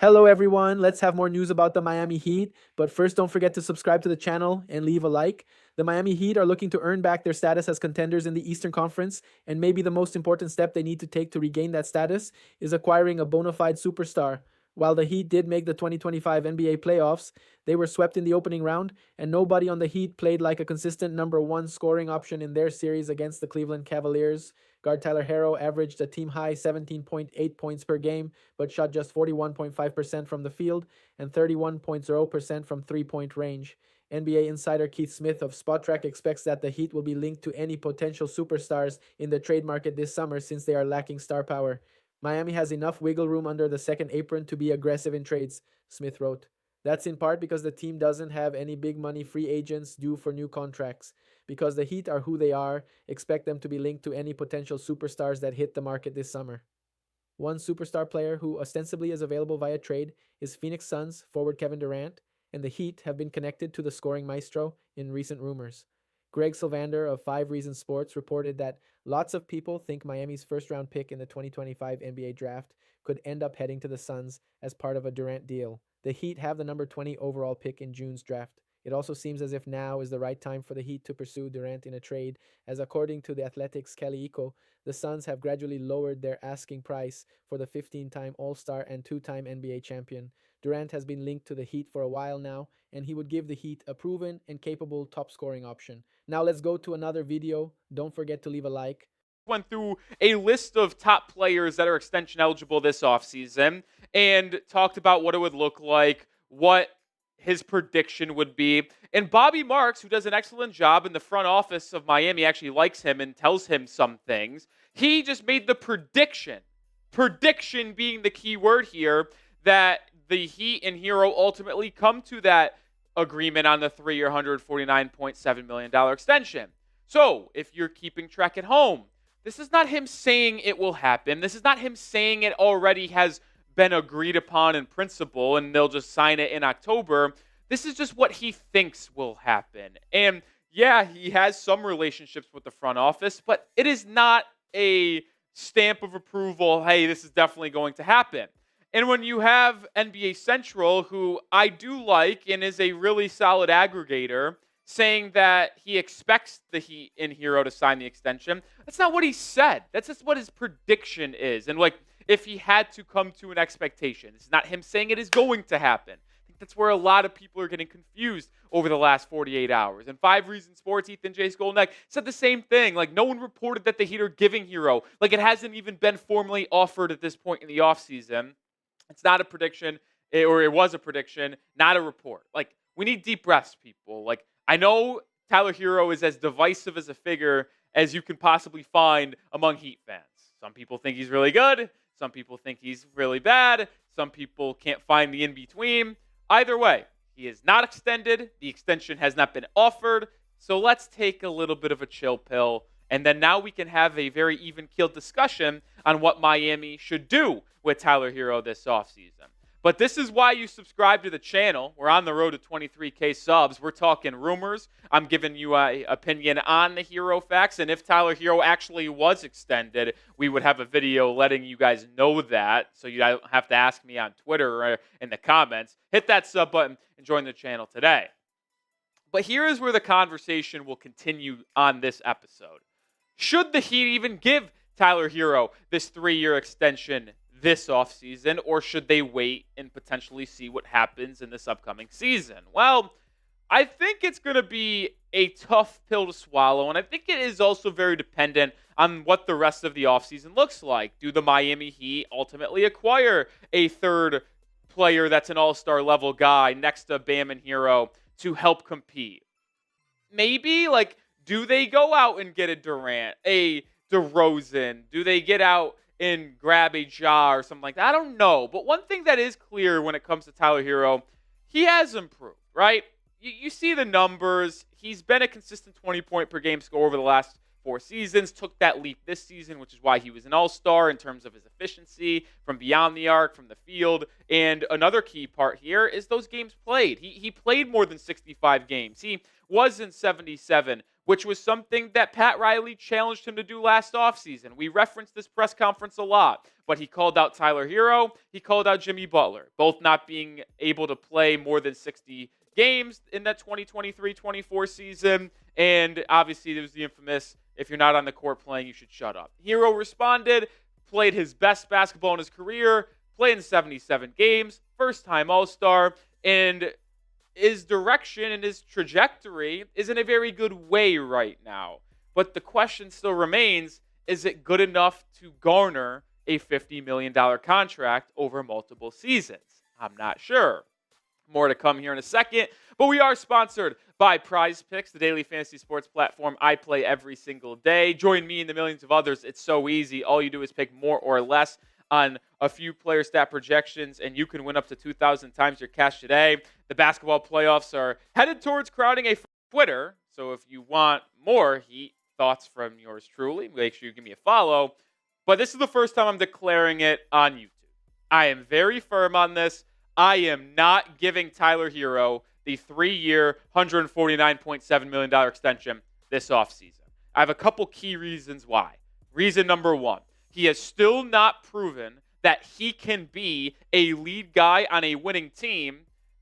Hello, everyone. Let's have more news about the Miami Heat. But first, don't forget to subscribe to the channel and leave a like. The Miami Heat are looking to earn back their status as contenders in the Eastern Conference, and maybe the most important step they need to take to regain that status is acquiring a bona fide superstar. While the Heat did make the 2025 NBA playoffs, they were swept in the opening round, and nobody on the Heat played like a consistent number one scoring option in their series against the Cleveland Cavaliers. Guard Tyler Herro averaged a team high 17.8 points per game, but shot just 41.5% from the field and 31.0% from three-point range. NBA insider Keith Smith of Spotrac expects that the Heat will be linked to any potential superstars in the trade market this summer since they are lacking star power. Miami has enough wiggle room under the second apron to be aggressive in trades, Smith wrote. That's in part because the team doesn't have any big money free agents due for new contracts. Because the Heat are who they are, expect them to be linked to any potential superstars that hit the market this summer. One superstar player who ostensibly is available via trade is Phoenix Suns forward Kevin Durant, and the Heat have been connected to the scoring maestro in recent rumors. Greg Sylvander of 5 Reasons Sports reported that lots of people think Miami's first-round pick in the 2025 NBA draft could end up heading to the Suns as part of a Durant deal. The Heat have the number 20 overall pick in June's draft. It also seems as if now is the right time for the Heat to pursue Durant in a trade, as according to the Athletic's Kelly Iko, the Suns have gradually lowered their asking price for the 15-time All-Star and 2-time NBA champion. Durant has been linked to the Heat for a while now, and he would give the Heat a proven and capable top-scoring option. Now let's go to another video. Don't forget to leave a like. Went through a list of top players that are extension eligible this offseason and talked about what it would look like, what his prediction would be. And Bobby Marks, who does an excellent job in the front office of Miami, actually likes him and tells him some things. He just made the prediction being the key word here, that the Heat and Herro ultimately come to that agreement on the 3-year, $149.7 million extension. So, if you're keeping track at home, this is not him saying it will happen. This is not him saying it already has been agreed upon in principle and they'll just sign it in October. This is just what he thinks will happen. And yeah, he has some relationships with the front office, but it is not a stamp of approval, hey, this is definitely going to happen. And when you have NBA Central, who I do like and is a really solid aggregator, saying that he expects the Heat and Herro to sign the extension, that's not what he said. That's just what his prediction is. And like, if he had to come to an expectation, it's not him saying it is going to happen. I think that's where a lot of people are getting confused over the last 48 hours. And 5 Reasons Sports, Ethan J. Skolnick said the same thing. Like, no one reported that the Heat are giving Herro. Like, it hasn't even been formally offered at this point in the offseason. It's not a prediction, or it was a prediction, not a report. Like, we need deep breaths, people. Like, I know Tyler Herro is as divisive as a figure as you can possibly find among Heat fans. Some people think he's really good. Some people think he's really bad. Some people can't find the in-between. Either way, he is not extended. The extension has not been offered. So let's take a little bit of a chill pill. And then now we can have a very even-keeled discussion on what Miami should do with Tyler Herro this offseason. But this is why you subscribe to the channel. We're on the road to 23K subs. We're talking rumors. I'm giving you an opinion on the Herro facts. And if Tyler Herro actually was extended, we would have a video letting you guys know that. So you don't have to ask me on Twitter or in the comments. Hit that sub button and join the channel today. But here is where the conversation will continue on this episode. Should the Heat even give Tyler Herro this 3-year extension this offseason, or should they wait and potentially see what happens in this upcoming season? Well, I think it's going to be a tough pill to swallow, and I think it is also very dependent on what the rest of the offseason looks like. Do the Miami Heat ultimately acquire a third player that's an all-star level guy next to Bam and Herro to help compete? Maybe, like, do they go out and get a Durant, a DeRozan? Do they get out and grab a Ja or something like that? I don't know. But one thing that is clear when it comes to Tyler Herro, he has improved, right? You see the numbers. He's been a consistent 20-point-per-game scorer over the last 4 seasons, took that leap this season, which is why he was an all-star in terms of his efficiency from beyond the arc, from the field. And another key part here is those games played. He played more than 65 games. He was in 77 which was something that Pat Riley challenged him to do last offseason. We referenced this press conference a lot, but he called out Tyler Herro. He called out Jimmy Butler, both not being able to play more than 60 games in that 2023-24 season. And obviously, there was the infamous, if you're not on the court playing, you should shut up. Herro responded, played his best basketball in his career, played in 77 games, first-time All-Star, and his direction and his trajectory is in a very good way right now. But the question still remains, is it good enough to garner a $50 million contract over multiple seasons? I'm not sure. More to come here in a second. But we are sponsored by Prize Picks, the daily fantasy sports platform I play every single day. Join me and the millions of others. It's so easy. All you do is pick more or less on a few player stat projections, and you can win up to 2,000 times your cash today. The basketball playoffs are headed towards crowding a Twitter, so if you want more Heat thoughts from yours truly, make sure you give me a follow. But this is the first time I'm declaring it on YouTube. I am very firm on this. I am not giving Tyler Herro the 3-year, $149.7 million extension this offseason. I have a couple key reasons why. Reason number one, he has still not proven that he can be a lead guy on a winning team,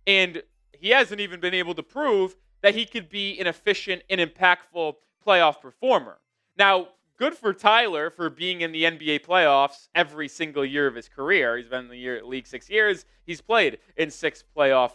and he hasn't even been able to prove that he could be an efficient and impactful playoff performer. Now, good for Tyler for being in the NBA playoffs every single year of his career. He's been in the league 6 years. He's played in 6 playoff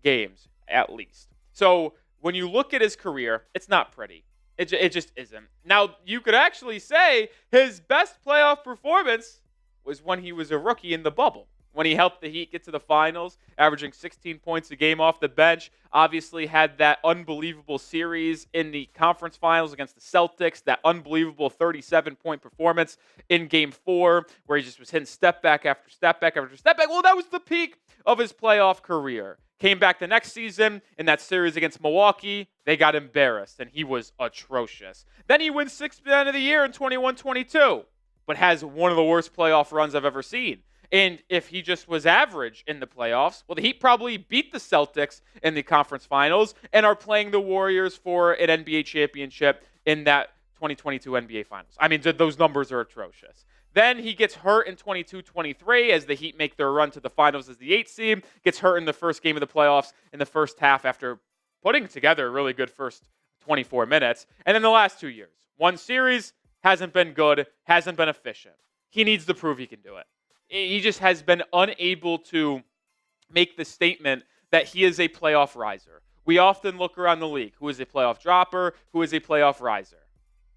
games at least. So when you look at his career, it's not pretty. It just isn't. Now, you could actually say his best playoff performance was when he was a rookie in the bubble, when he helped the Heat get to the finals, averaging 16 points a game off the bench. Obviously had that unbelievable series in the conference finals against the Celtics, that unbelievable 37-point performance in Game 4, where he just was hitting step back after step back after step back. Well, that was the peak of his playoff career. Came back the next season in that series against Milwaukee. They got embarrassed, and he was atrocious. Then he wins 6th Man of the Year in 21-22, but has one of the worst playoff runs I've ever seen. And if he just was average in the playoffs, well, the Heat probably beat the Celtics in the conference finals and are playing the Warriors for an NBA championship in that 2022 NBA finals. I mean, those numbers are atrocious. Then he gets hurt in 22-23 as the Heat make their run to the finals as the 8th seed. Gets hurt in the first game of the playoffs in the first half after putting together a really good first 24 minutes. And then the last 2 years. One series, hasn't been good, hasn't been efficient. He needs to prove he can do it. He just has been unable to make the statement that he is a playoff riser. We often look around the league. Who is a playoff dropper? Who is a playoff riser?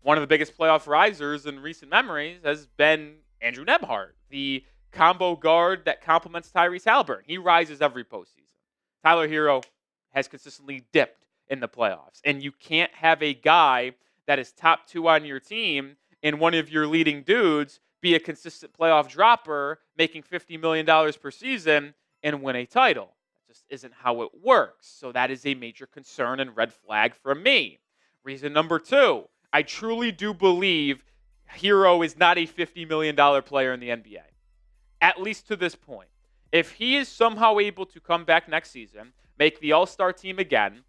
One of the biggest playoff risers in recent memories has been Andrew Nembhard, the combo guard that complements Tyrese Halliburton. He rises every postseason. Tyler Herro has consistently dipped in the playoffs. And you can't have a guy that is top 2 on your team and one of your leading dudes be a consistent playoff dropper, making $50 million per season and win a title. That just isn't how it works. So that is a major concern and red flag for me. Reason number 2, I truly do believe Herro is not a $50 million player in the NBA, at least to this point. If he is somehow able to come back next season, make the All-Star team again,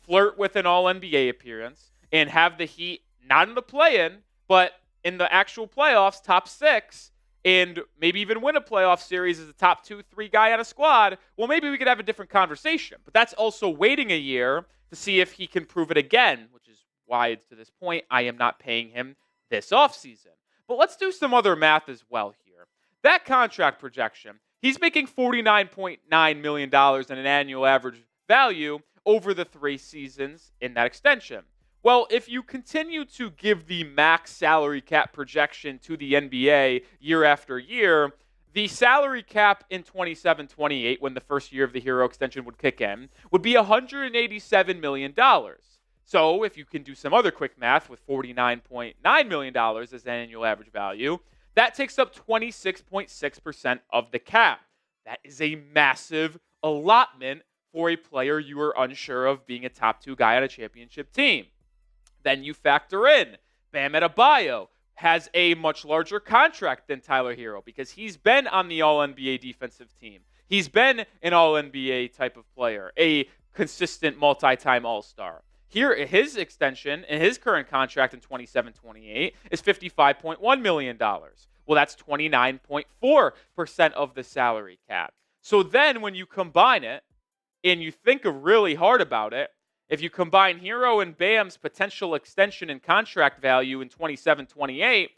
flirt with an All-NBA appearance, and have the Heat not in the play-in, but in the actual playoffs, top 6, and maybe even win a playoff series as a top 2, 3 guy on a squad, well, maybe we could have a different conversation. But that's also waiting a year to see if he can prove it again, which is why, to this point, I am not paying him this offseason. But let's do some other math as well here. That contract projection, he's making $49.9 million in an annual average value over the 3 seasons in that extension. Well, if you continue to give the max salary cap projection to the NBA year after year, the salary cap in 27-28, when the first year of the Herro extension would kick in, would be $187 million. So if you can do some other quick math with $49.9 million as an annual average value, that takes up 26.6% of the cap. That is a massive allotment for a player you are unsure of being a top 2 guy on a championship team. Then you factor in Bam Adebayo has a much larger contract than Tyler Herro because he's been on the All-NBA defensive team. He's been an All-NBA type of player, a consistent multi-time All-Star. Here, his extension and his current contract in 27-28 is $55.1 million. Well, that's 29.4% of the salary cap. So then when you combine it and you think really hard about it, if you combine Herro and Bam's potential extension and contract value in 27-28,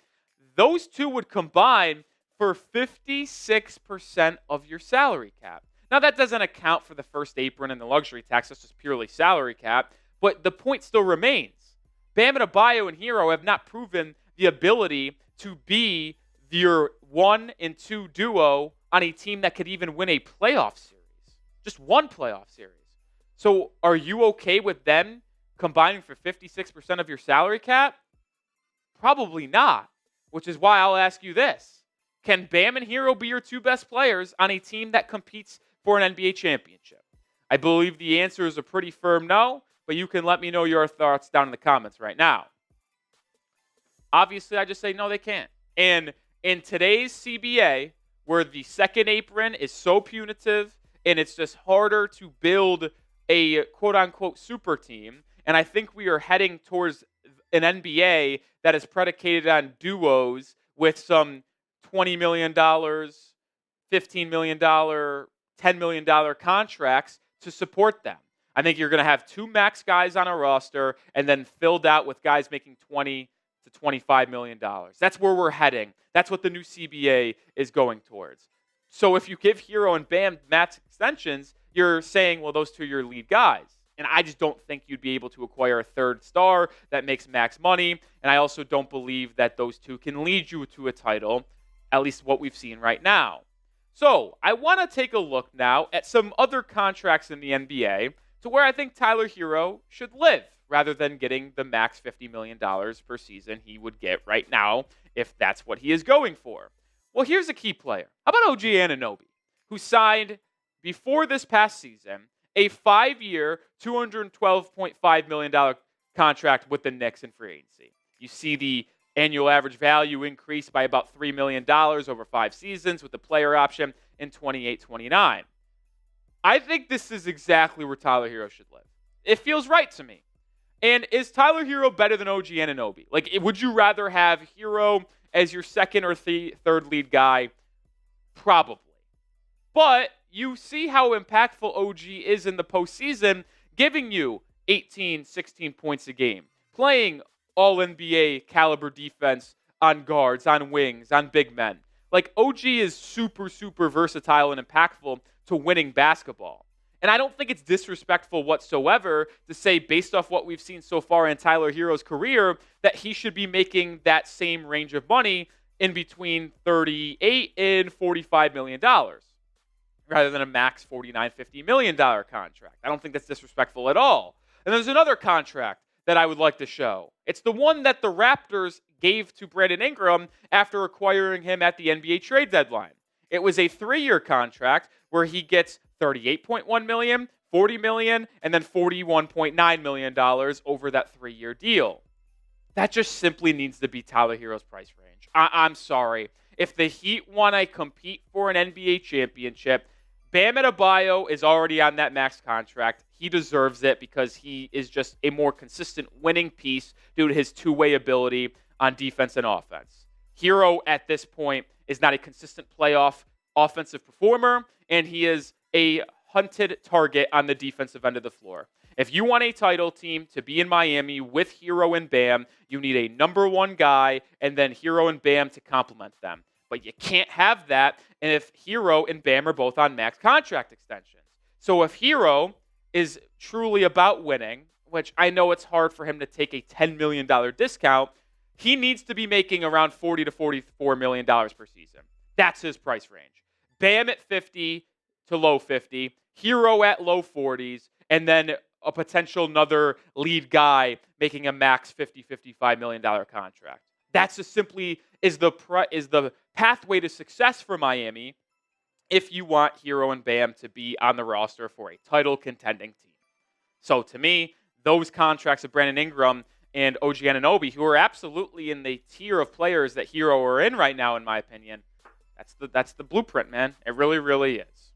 those two would combine for 56% of your salary cap. Now, that doesn't account for the first apron and the luxury tax. That's just purely salary cap. But the point still remains. Bam Adebayo and Herro have not proven the ability to be your 1 and 2 duo on a team that could even win a playoff series. Just one playoff series. So are you okay with them combining for 56% of your salary cap? Probably not, which is why I'll ask you this. Can Bam and Herro be your two best players on a team that competes for an NBA championship? I believe the answer is a pretty firm no, but you can let me know your thoughts down in the comments right now. Obviously, I just say no, they can't. And in today's CBA, where the second apron is so punitive and it's just harder to build a quote-unquote super team, and I think we are heading towards an NBA that is predicated on duos with some $20 million, $15 million, $10 million contracts to support them. I think you're going to have two max guys on a roster and then filled out with guys making $20 to $25 million. That's where we're heading. That's what the new CBA is going towards. So if you give Herro and Bam max extensions, you're saying, well, those two are your lead guys. And I just don't think you'd be able to acquire a third star that makes max money. And I also don't believe that those two can lead you to a title, at least what we've seen right now. So I want to take a look now at some other contracts in the NBA to where I think Tyler Herro should live rather than getting the max $50 million per season he would get right now if that's what he is going for. Well, here's a key player. How about OG Anunoby, who signed before this past season a 5-year, $212.5 million contract with the Knicks in free agency. You see the annual average value increase by about $3 million over 5 seasons with the player option in 28-29. I think this is exactly where Tyler Herro should live. It feels right to me. And is Tyler Herro better than OG Anunoby? Like, would you rather have Herro as your second or third lead guy? Probably. But you see how impactful OG is in the postseason, giving you 18, 16 points a game, playing all-NBA caliber defense on guards, on wings, on big men. Like, OG is super, super versatile and impactful to winning basketball. And I don't think it's disrespectful whatsoever to say, based off what we've seen so far in Tyler Herro's career, that he should be making that same range of money in between $38 and $45 million rather than a max $49, $50 million contract. I don't think that's disrespectful at all. And there's another contract that I would like to show. It's the one that the Raptors gave to Brandon Ingram after acquiring him at the NBA trade deadline. It was a 3-year contract where he gets $38.1 million, $40 million, and then $41.9 million over that 3-year deal. That just simply needs to be Tyler Herro's price range. I'm sorry. If the Heat want to compete for an NBA championship, Bam Adebayo is already on that max contract. He deserves it because he is just a more consistent winning piece due to his two-way ability on defense and offense. Herro, at this point, is not a consistent playoff offensive performer, and he is a hunted target on the defensive end of the floor. If you want a title team to be in Miami with Herro and Bam, you need a number one guy and then Herro and Bam to complement them. But you can't have that if Herro and Bam are both on max contract extensions. So if Herro is truly about winning, which I know it's hard for him to take a $10 million discount, he needs to be making around $40 to $44 million per season. That's his price range. Bam at 50 to low 50, Herro at low 40s, and then a potential another lead guy making a max $50, $55 million contract. That's just simply is the pathway to success for Miami if you want Herro and Bam to be on the roster for a title contending team. So to me, those contracts of Brandon Ingram and OG Anunoby, who are absolutely in the tier of players that Herro are in right now, in my opinion, that's the blueprint, man. It really, really is.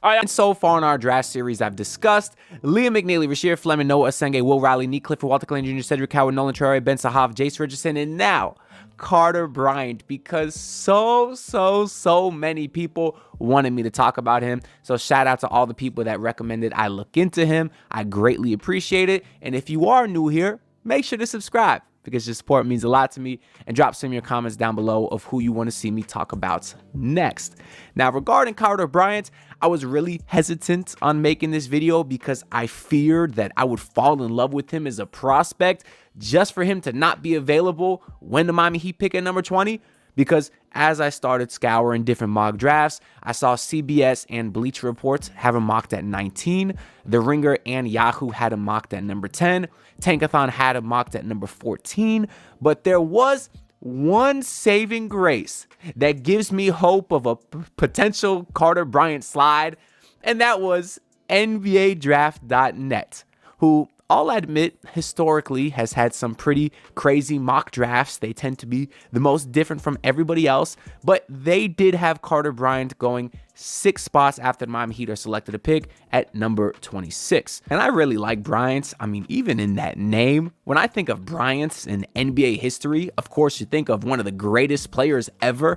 All right, And so far in our draft series, I've discussed Liam McNeely, Rashir Fleming, Noah Asenge, Will Riley, Nick Clifford, Walter Clayton Jr., Cedric Howard, Nolan Traore, Ben Sahav, Jace Richardson, and now Carter Bryant, because so many people wanted me to talk about him. So shout out to all the people that recommended I look into him. I greatly appreciate it. And if you are new here, make sure to subscribe, because your support means a lot to me, and drop some of your comments down below of who you want to see me talk about next. Now, regarding Carter Bryant, I was really hesitant on making this video because I feared that I would fall in love with him as a prospect just for him to not be available when the Miami Heat pick at number 20. Because as I started scouring different mock drafts, I saw CBS and Bleacher Report have him mocked at 19. The Ringer and Yahoo had him mocked at number 10. Tankathon had him mocked at number 14. But there was one saving grace that gives me hope of a potential Carter Bryant slide, and that was NBADraft.net, who, I'll admit, historically has had some pretty crazy mock drafts. They tend to be the most different from everybody else, but they did have Carter Bryant going 6 spots after the Miami Heat are selected a pick at number 26. And I really like Bryant. I mean, even in that name, when I think of Bryant in NBA history, of course you think of one of the greatest players ever.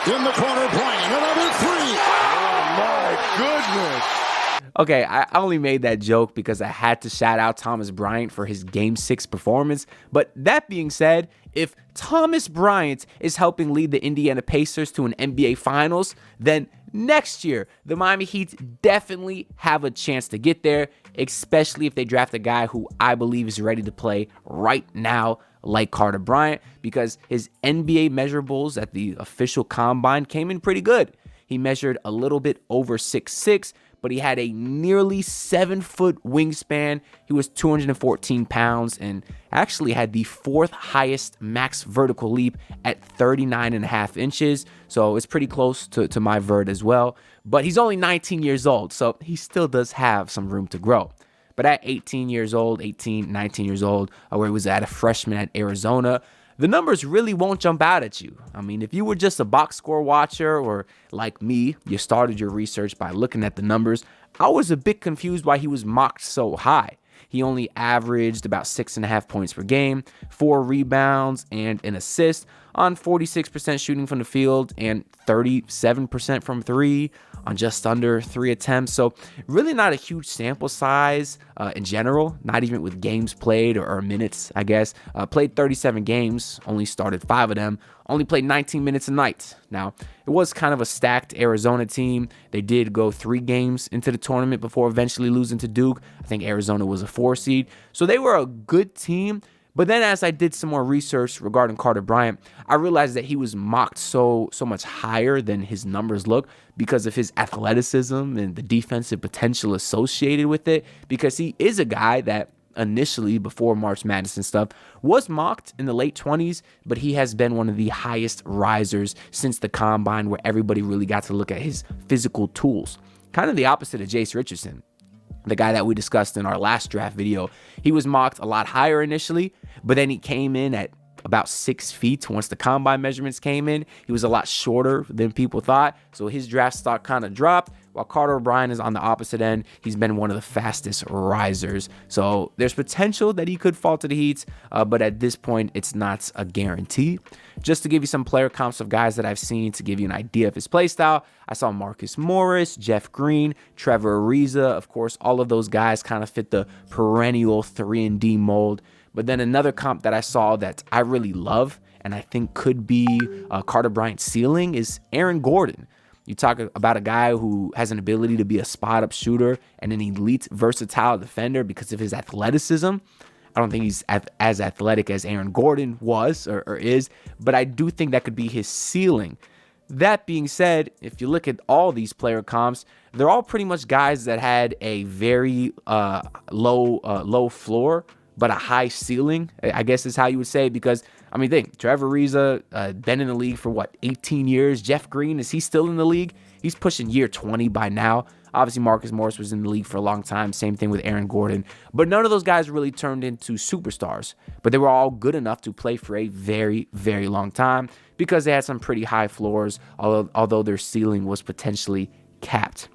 In the corner, Bryant, another 3. Oh my goodness. Okay, I only made that joke because I had to shout out Thomas Bryant for his Game 6 performance. But that being said, if Thomas Bryant is helping lead the Indiana Pacers to an NBA Finals, then next year, the Miami Heat definitely have a chance to get there, especially if they draft a guy who I believe is ready to play right now, like Carter Bryant, because his NBA measurables at the official combine came in pretty good. He measured a little bit over 6'6", but he had a nearly 7-foot wingspan. He was 214 pounds and actually had the 4th highest max vertical leap at 39.5 inches. So it's pretty close to my vert as well. But he's only 19 years old, so he still does have some room to grow. But at 19 years old, 19 years old, where he was at a freshman at Arizona, the numbers really won't jump out at you. I mean, if you were just a box score watcher, or like me, you started your research by looking at the numbers, I was a bit confused why he was mocked so high. He only averaged about 6.5 points per game, 4 rebounds, and an assist on 46% shooting from the field and 37% from 3 on just under 3 attempts. So really not a huge sample size in general, not even with games played or minutes, I guess. Played 37 games, only started 5 of them, only played 19 minutes a night. Now, it was kind of a stacked Arizona team. They did go 3 games into the tournament before eventually losing to Duke. I think Arizona was a 4 seed. So they were a good team. But then as I did some more research regarding Carter Bryant, I realized that he was mocked so much higher than his numbers look because of his athleticism and the defensive potential associated with it, because he is a guy that initially, before March Madness and stuff, was mocked in the late 20s, but he has been one of the highest risers since the combine, where everybody really got to look at his physical tools. Kind of the opposite of Jace Richardson, the guy that we discussed in our last draft video. He was mocked a lot higher initially, but then he came in at about 6 feet once the combine measurements came in. He was a lot shorter than people thought, so his draft stock kind of dropped, while Carter Bryant is on the opposite end. He's been one of the fastest risers. So there's potential that he could fall to the Heat, but at this point, it's not a guarantee. Just to give you some player comps of guys that I've seen to give you an idea of his play style, I saw Marcus Morris, Jeff Green, Trevor Ariza. Of course, all of those guys kind of fit the perennial 3-and-D mold. But then another comp that I saw that I really love and I think could be Carter Bryant's ceiling is Aaron Gordon. You talk about a guy who has an ability to be a spot-up shooter and an elite, versatile defender because of his athleticism. I don't think he's as athletic as Aaron Gordon was or is, but I do think that could be his ceiling. That being said, if you look at all these player comps, they're all pretty much guys that had a very low floor, but a high ceiling, I guess is how you would say, because, I mean, think, Trevor Ariza, been in the league for, 18 years? Jeff Green, is he still in the league? He's pushing year 20 by now. Obviously, Marcus Morris was in the league for a long time. Same thing with Aaron Gordon. But none of those guys really turned into superstars. But they were all good enough to play for a very, very long time because they had some pretty high floors, although their ceiling was potentially capped.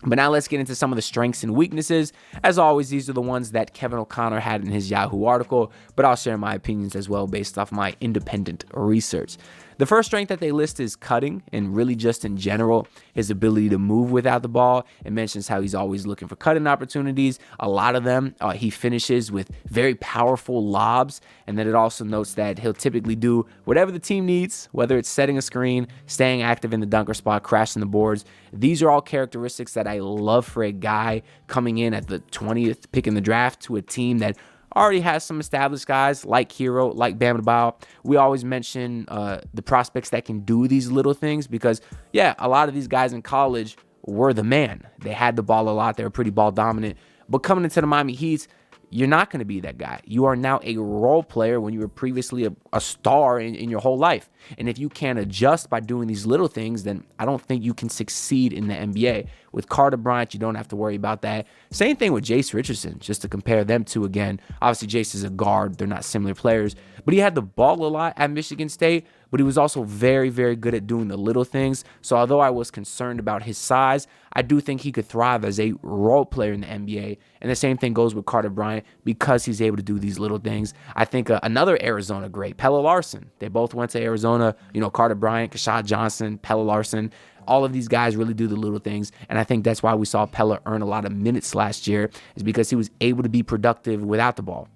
But now let's get into some of the strengths and weaknesses. As always, these are the ones that Kevin O'Connor had in his Yahoo article, but I'll share my opinions as well based off my independent research. The first strength that they list is cutting, and really just in general, his ability to move without the ball. It mentions how he's always looking for cutting opportunities. A lot of them he finishes with very powerful lobs, and then it also notes that he'll typically do whatever the team needs, whether it's setting a screen, staying active in the dunker spot, crashing the boards. These are all characteristics that I love for a guy coming in at the 20th pick in the draft to a team that already has some established guys like Herro, like Bam Adebayo. We always mention the prospects that can do these little things because, yeah, a lot of these guys in college were the man. They had the ball a lot. They were pretty ball dominant. But coming into the Miami Heat, you're not going to be that guy. You are now a role player when you were previously a star in your whole life. And if you can't adjust by doing these little things, then I don't think you can succeed in the NBA. With Carter Bryant, you don't have to worry about that. Same thing with Jace Richardson, just to compare them two again. Obviously, Jace is a guard. They're not similar players. But he had the ball a lot at Michigan State, but he was also very, very good at doing the little things. So although I was concerned about his size, I do think he could thrive as a role player in the NBA. And the same thing goes with Carter Bryant because he's able to do these little things. I think another Arizona great, Pelle Larsson. They both went to Arizona. You know, Carter Bryant, Kashad Johnson, Pelle Larsson. All of these guys really do the little things. And I think that's why we saw Pelle earn a lot of minutes last year, is because he was able to be productive without the ball.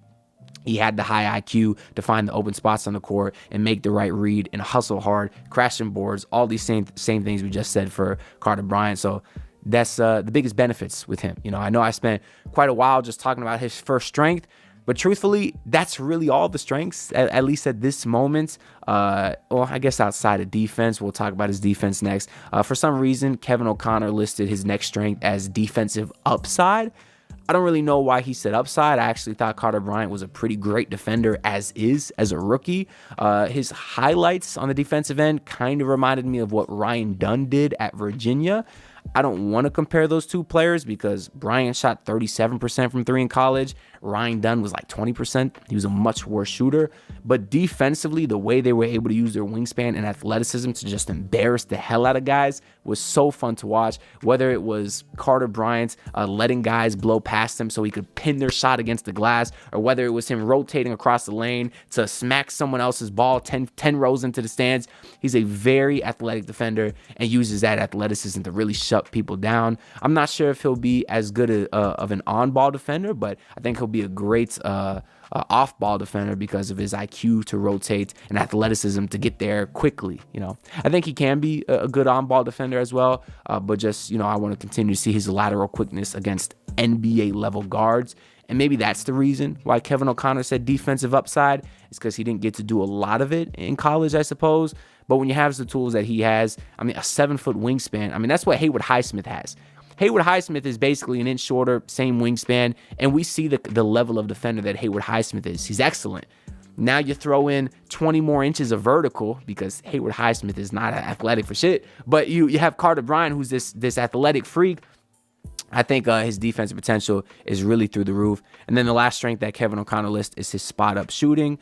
He had the high IQ to find the open spots on the court and make the right read and hustle hard, crashing boards, all these same things we just said for Carter Bryant. So that's the biggest benefits with him. You know, I know I spent quite a while just talking about his first strength, but truthfully, that's really all the strengths, at least at this moment. Well, I guess outside of defense, we'll talk about his defense next. For some reason, Kevin O'Connor listed his next strength as defensive upside. I don't really know why he said upside. I actually thought Carter Bryant was a pretty great defender as a rookie. His highlights on the defensive end kind of reminded me of what Ryan Dunn did at Virginia. I don't want to compare those two players because Bryant shot 37% from three in college. Ryan Dunn was like 20%. He was a much worse shooter. But defensively, the way they were able to use their wingspan and athleticism to just embarrass the hell out of guys was so fun to watch. Whether it was Carter Bryant letting guys blow past him so he could pin their shot against the glass, or whether it was him rotating across the lane to smack someone else's ball 10 rows into the stands. He's a very athletic defender and uses that athleticism to really shut people down. I'm not sure if he'll be as good of an on-ball defender, but I think he'll be a great off-ball defender because of his IQ to rotate and athleticism to get there quickly. You know, I think he can be a good on-ball defender as well, but just, you know, I want to continue to see his lateral quickness against NBA level guards. And maybe that's the reason why Kevin O'Connor said defensive upside, is because he didn't get to do a lot of it in college, I suppose. But when you have the tools that he has, I mean, a 7-foot wingspan, I mean, that's what Haywood Highsmith has. Haywood Highsmith is basically an inch shorter, same wingspan, and we see the level of defender that Haywood Highsmith is. He's excellent. Now you throw in 20 more inches of vertical because Haywood Highsmith is not athletic for shit, but you have Carter Bryant, who's this athletic freak. I think his defensive potential is really through the roof. And then the last strength that Kevin O'Connor lists is his spot-up shooting.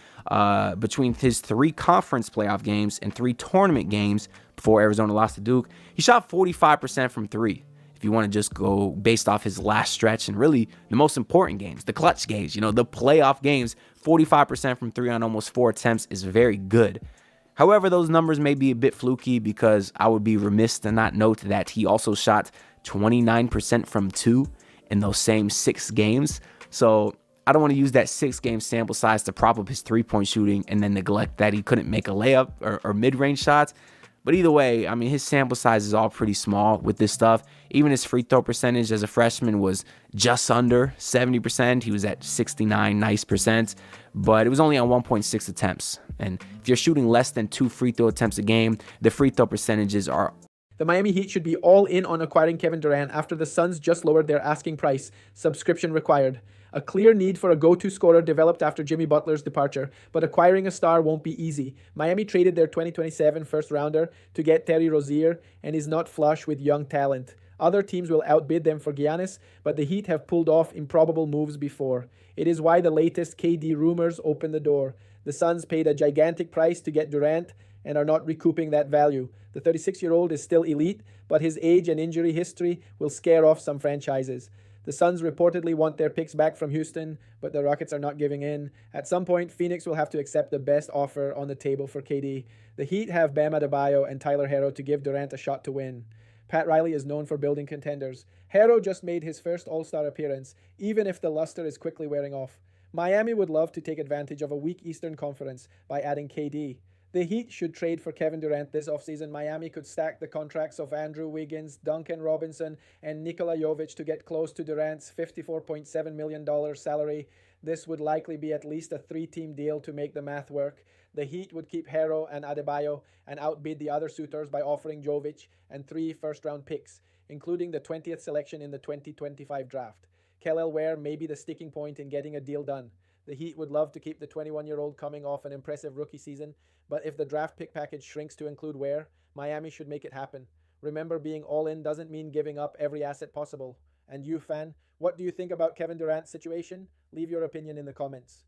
Between his 3 conference playoff games and 3 tournament games before Arizona lost to Duke, he shot 45% from 3. If you want to just go based off his last stretch and really the most important games, the clutch games, you know, the playoff games, 45% from 3 on almost 4 attempts is very good. However, those numbers may be a bit fluky because I would be remiss to not note that he also shot 29% from 2 in those same 6 games. So I don't want to use that 6-game sample size to prop up his 3-point shooting and then neglect that he couldn't make a layup or mid-range shots. But either way, I mean, his sample size is all pretty small with this stuff. Even his free throw percentage as a freshman was just under 70%. He was at 69 nice percent, but it was only on 1.6 attempts. And if you're shooting less than 2 free throw attempts a game, the free throw percentages are... The Miami Heat should be all in on acquiring Kevin Durant after the Suns just lowered their asking price. Subscription required. A clear need for a go-to scorer developed after Jimmy Butler's departure, but acquiring a star won't be easy. Miami traded their 2027 first-rounder to get Terry Rozier and is not flush with young talent. Other teams will outbid them for Giannis, but the Heat have pulled off improbable moves before. It is why the latest KD rumors opened the door. The Suns paid a gigantic price to get Durant, and are not recouping that value. The 36-year-old is still elite, but his age and injury history will scare off some franchises. The Suns reportedly want their picks back from Houston, but the Rockets are not giving in. At some point, Phoenix will have to accept the best offer on the table for KD. The Heat have Bam Adebayo and Tyler Herro to give Durant a shot to win. Pat Riley is known for building contenders. Herro just made his first All-Star appearance, even if the luster is quickly wearing off. Miami would love to take advantage of a weak Eastern Conference by adding KD. The Heat should trade for Kevin Durant this offseason. Miami could stack the contracts of Andrew Wiggins, Duncan Robinson, and Nikola Jovic to get close to Durant's $54.7 million salary. This would likely be at least a 3-team deal to make the math work. The Heat would keep Herro and Adebayo and outbid the other suitors by offering Jovic and 3 first-round picks, including the 20th selection in the 2025 draft. Kel'el Ware may be the sticking point in getting a deal done. The Heat would love to keep the 21-year-old coming off an impressive rookie season, but if the draft pick package shrinks to include Ware, Miami should make it happen. Remember, being all in doesn't mean giving up every asset possible. And you, fan, what do you think about Kevin Durant's situation? Leave your opinion in the comments.